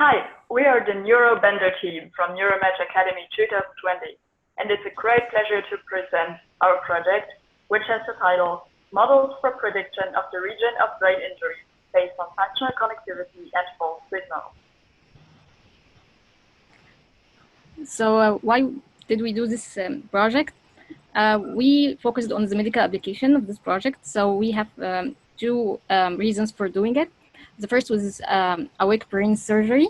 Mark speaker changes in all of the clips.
Speaker 1: Hi, we are the Neurobender team from Neuromatch Academy 2020, and it's a great pleasure to present our project, which has the title Models for Prediction of the Region of Brain Injury based on Functional Connectivity and False Signals.
Speaker 2: So why did we do this project? We focused on the medical application of this project. So we have two reasons for doing it. The first was awake brain surgery,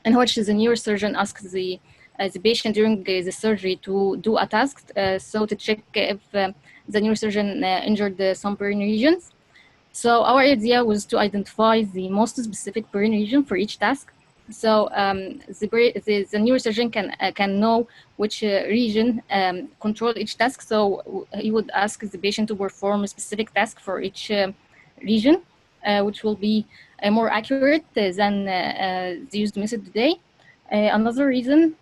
Speaker 2: in which the neurosurgeon asks the patient during the surgery to do a task, so to check if the neurosurgeon injured some brain regions. So our idea was to identify the most specific brain region for each task. So the neurosurgeon can know which region control each task. So he would ask the patient to perform a specific task for each region, which will be more accurate than the used method today. Another reason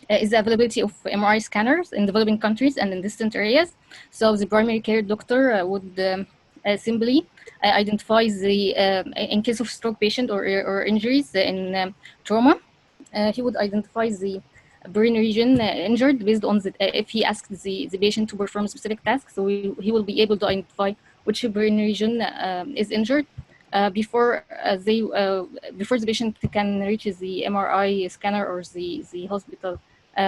Speaker 2: is the availability of MRI scanners in developing countries and in distant areas. So the primary care doctor would simply identify the, in case of stroke patient or injuries in trauma, he would identify the brain region injured based on if he asks the patient to perform a specific task. So he will be able to identify which brain region is injured before the patient can reach the MRI scanner or the hospital,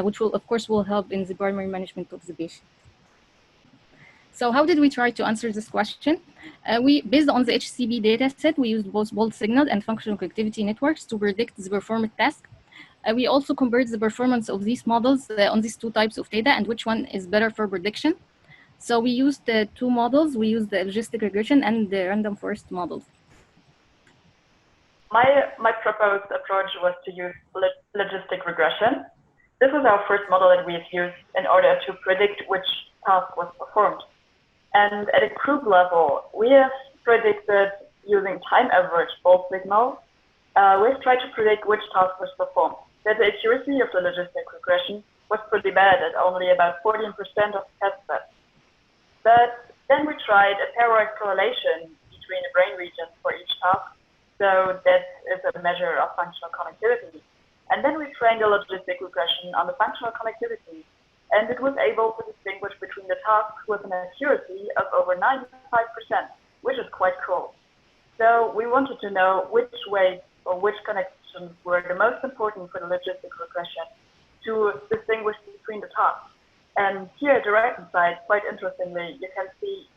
Speaker 2: which will, of course, will help in the primary management of the patient. So how did we try to answer this question? Based on the HCP data set, we used both bold signal and functional connectivity networks to predict the performed task. We also compared the performance of these models on these two types of data and which one is better for prediction. So we used two models. We used the logistic regression and the random forest models.
Speaker 1: My proposed approach was to use logistic regression. This was our first model that we have used in order to predict which task was performed. And at a group level, we have predicted using time average bold signal. We've tried to predict which task was performed. That the accuracy of the logistic regression was pretty bad at only about 14% of test sets. But then we tried a pairwise correlation between the brain regions for each task. So that is a measure of functional connectivity. And then we trained a logistic regression on the functional connectivity. And it was able to distinguish between the tasks with an accuracy of over 95%, which is quite cool. So we wanted to know which ways or which connections were the most important for the logistic regression to distinguish between the tasks. And here at the right-hand side, quite interestingly, you can see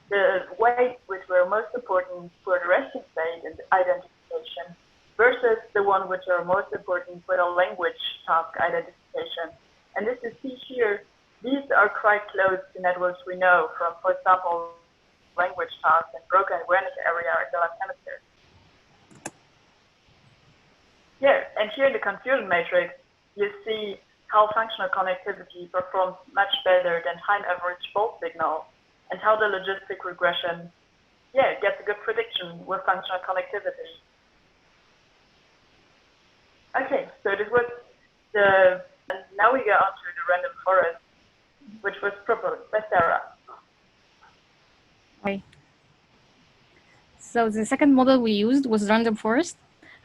Speaker 1: the weights which were most important for the resting state and identification versus the one which are most important for the language task identification. And as you see here, these are quite close to networks we know from, for example, language tasks and broken awareness area in the left hemisphere. Yeah, and here in the confusion matrix, you see how functional connectivity performs much better than time average bold signal, and how the logistic regression, gets a good prediction with functional connectivity. Okay, so this was and now we go on to the random forest, which was proposed by Sarah.
Speaker 2: Okay. So the second model we used was random forest.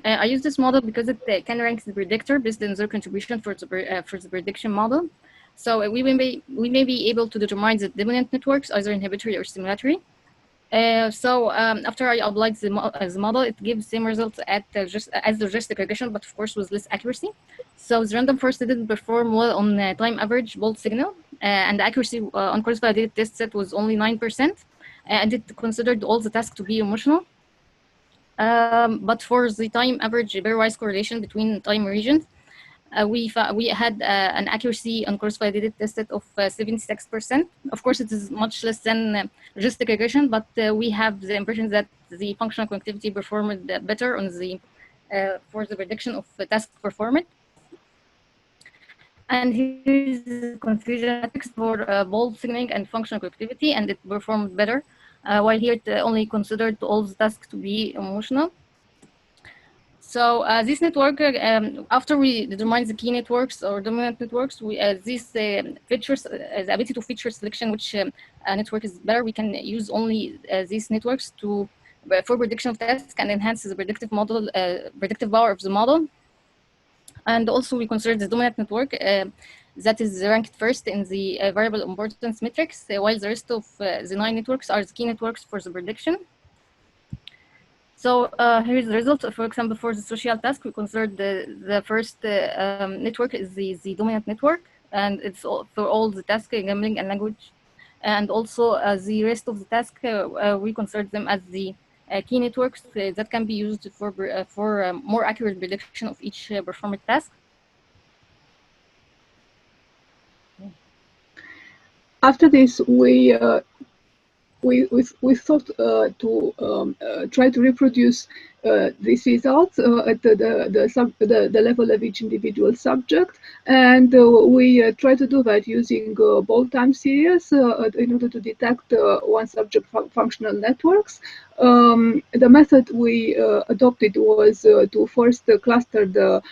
Speaker 2: I used this model because it can rank the predictor based on their contribution for the prediction model. So we may be able to determine the dominant networks, either inhibitory or stimulatory. After I applied the model, it gives same results as the logistic regression, but of course with less accuracy. So the random forest didn't perform well on time average bold signal, and the accuracy on cross-validated test set was only 9%, and it considered all the tasks to be emotional. But for the time average pairwise correlation between time regions, we had an accuracy on cross-validated test set of 76%. Of course, it is much less than logistic regression, but we have the impression that the functional connectivity performed better on the for the prediction of task performance. And here's the confusion matrix for bold signaling and functional connectivity, and it performed better, while here it only considered all the tasks to be emotional. So this network, after we determine the key networks or dominant networks, these features, the ability to feature selection, which network is better, we can use only these networks to for prediction of tasks and enhances the predictive model, predictive power of the model. And also we consider the dominant network that is ranked first in the variable importance matrix, while the rest of the 9 networks are the key networks for the prediction. So here's the result. For example, for the social task, we considered the first network is the dominant network, and it's all, for all the task, gambling and language. And also the rest of the task, we consider them as the key networks that can be used for more accurate prediction of each performed task.
Speaker 3: After this, we thought to try to reproduce these results at the level of each individual subject, and we try to do that using bold time series in order to detect one subject functional networks. The method we adopted was to first cluster the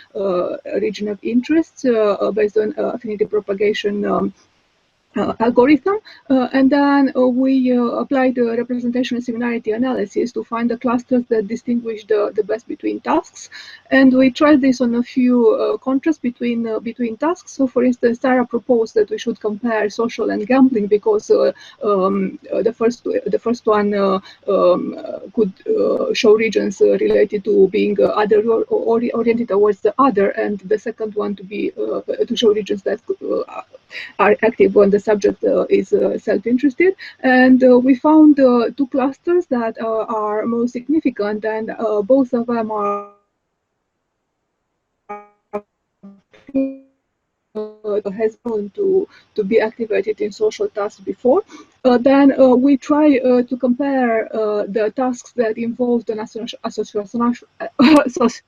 Speaker 3: region of interest based on affinity propagation algorithm, and then we applied the representation similarity analysis to find the clusters that distinguish the best between tasks. And we tried this on a few contrasts between tasks. So, for instance, Sarah proposed that we should compare social and gambling because the first one could show regions related to being other oriented towards the other, and the second one to be to show regions that are active when the subject is self-interested. And we found two clusters that are most significant, and both of them are has known to be activated in social tasks before. Then we try to compare the tasks that involve the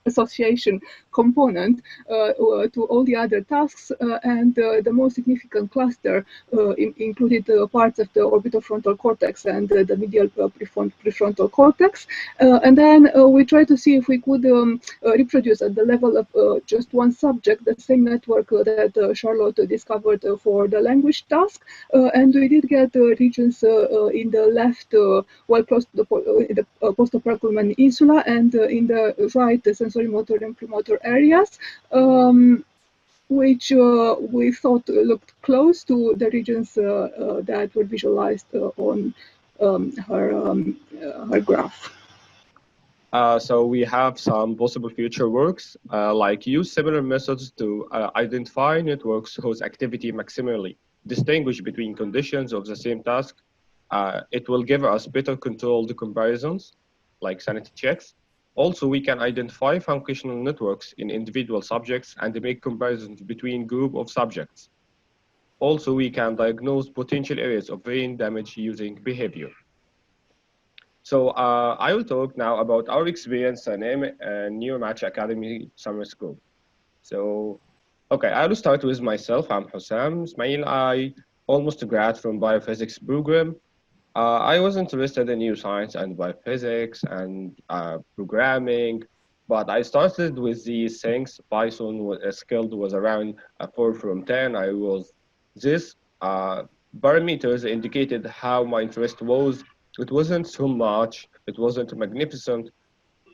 Speaker 3: association component to all the other tasks, and the most significant cluster included parts of the orbitofrontal cortex and the medial prefrontal cortex. And then we try to see if we could reproduce at the level of just one subject the same network that Charlotte discovered for the language task, and we did get regions in the left, well close to the post-operculum insula, and in the right, the sensory motor and premotor areas, which we thought looked close to the regions that were visualized on her graph.
Speaker 4: So we have some possible future works, like use similar methods to identify networks whose activity maximally distinguish between conditions of the same task. It will give us better controlled comparisons, like sanity checks. Also, we can identify functional networks in individual subjects and make comparisons between group of subjects. Also, we can diagnose potential areas of brain damage using behavior. So I will talk now about our experience in Neuromatch Academy Summer School. So, okay, I will start with myself. I'm Hussam Ismail. I almost grad from biophysics program. I was interested in neuroscience and biophysics and programming, but I started with these things. Python skilled was around a 4 from 10. I was this parameters indicated how my interest was. It wasn't so much. It wasn't magnificent,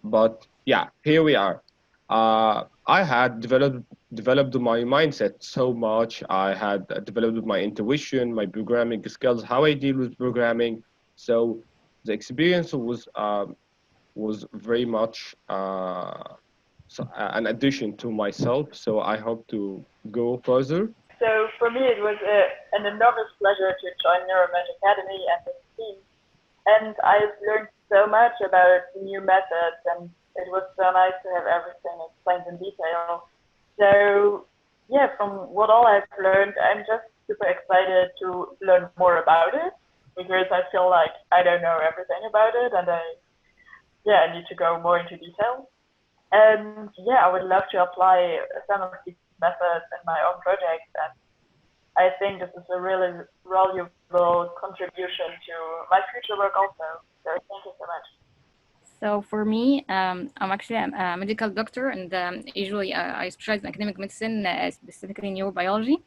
Speaker 4: but yeah, here we are. I had developed my mindset so much. I had developed my intuition, my programming skills, how I deal with programming. So the experience was very much an addition to myself. So I hope to go further.
Speaker 1: So for me, it was an enormous pleasure to join Neurobenders Academy and this team. And I've learned so much about new methods, and it was so nice to have everything explained in detail. So yeah, from what all I've learned, I'm just super excited to learn more about it, because I feel like I don't know everything about it, and I need to go more into detail. And yeah, I would love to apply some of these methods in my own project, and I think this is a really valuable contribution to my future work also. So thank you so much.
Speaker 2: So for me, I'm actually a medical doctor, and usually I specialize in academic medicine, specifically in neurobiology.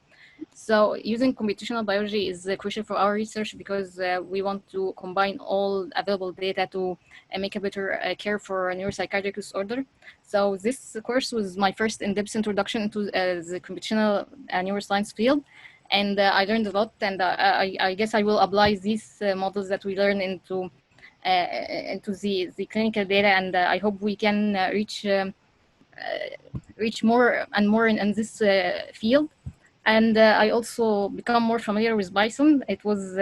Speaker 2: So using computational biology is crucial for our research because we want to combine all available data to make a better care for a neuropsychiatric disorder. So this course was my first in-depth introduction into the computational neuroscience field. And I learned a lot, and I guess I will apply these models that we learn into the clinical data, and I hope we can reach more and more in this field. And I also become more familiar with Python. It was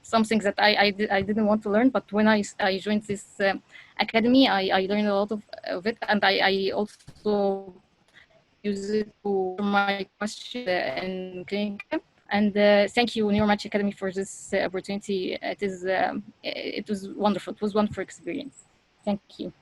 Speaker 2: something that I didn't want to learn, but when I joined this academy, I learned a lot of it, and I also use it to answer my questions in clinical. And thank you, Neuromatch Academy, for this opportunity. It was wonderful. It was wonderful experience. Thank you.